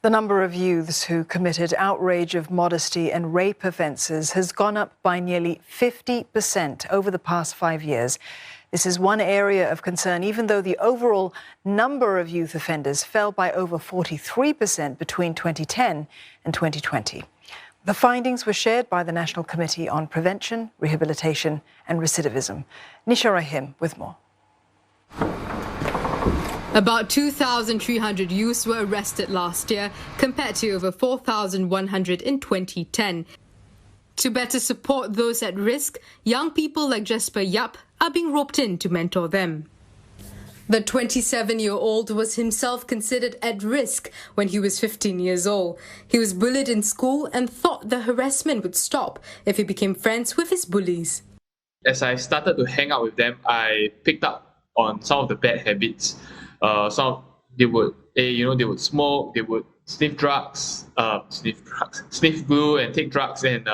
The number of youths who committed outrage of modesty and rape offences has gone up by nearly 50% over the past 5 years. This is one area of concern, even though the overall number of youth offenders fell by over 43% between 2010 and 2020. The findings were shared by the National Committee on Prevention, Rehabilitation and Recidivism. Nisha Rahim with more. About 2,300 youths were arrested last year, compared to over 4,100 in 2010. To better support those at risk, young people like Jasper Yap are being roped in to mentor them. The 27-year-old was himself considered at risk when he was 15 years old. He was bullied in school and thought the harassment would stop if he became friends with his bullies. As I started to hang out with them, I picked up on some of the bad habits. They would smoke, they would sniff glue and take drugs. And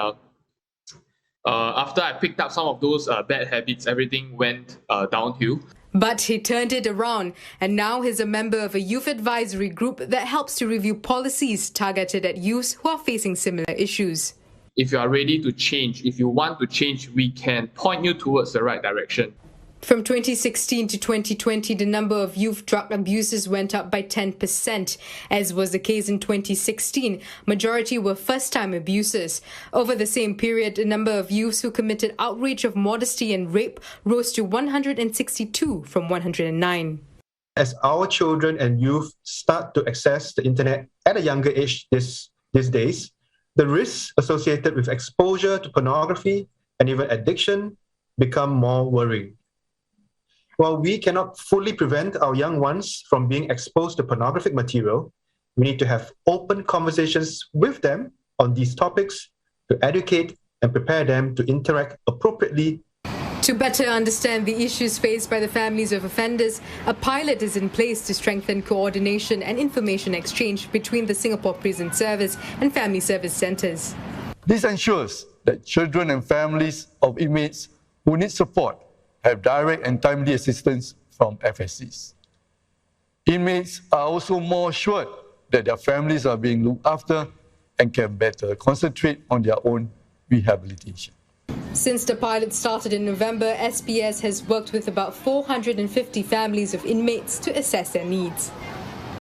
after I picked up some of those bad habits, everything went downhill. But he turned it around, and now he's a member of a youth advisory group that helps to review policies targeted at youths who are facing similar issues. If you are ready to change, if you want to change, we can point you towards the right direction. From 2016 to 2020, the number of youth drug abusers went up by 10%. As was the case in 2016, majority were first-time abusers. Over the same period, the number of youths who committed outrage of modesty and rape rose to 162 from 109. As our children and youth start to access the internet at a younger age these days, the risks associated with exposure to pornography and even addiction become more worrying. While we cannot fully prevent our young ones from being exposed to pornographic material, we need to have open conversations with them on these topics to educate and prepare them to interact appropriately. To better understand the issues faced by the families of offenders, a pilot is in place to strengthen coordination and information exchange between the Singapore Prison Service and Family Service Centres. This ensures that children and families of inmates who need support have direct and timely assistance from FSCs. Inmates are also more assured that their families are being looked after and can better concentrate on their own rehabilitation. Since the pilot started in November, SPS has worked with about 450 families of inmates to assess their needs.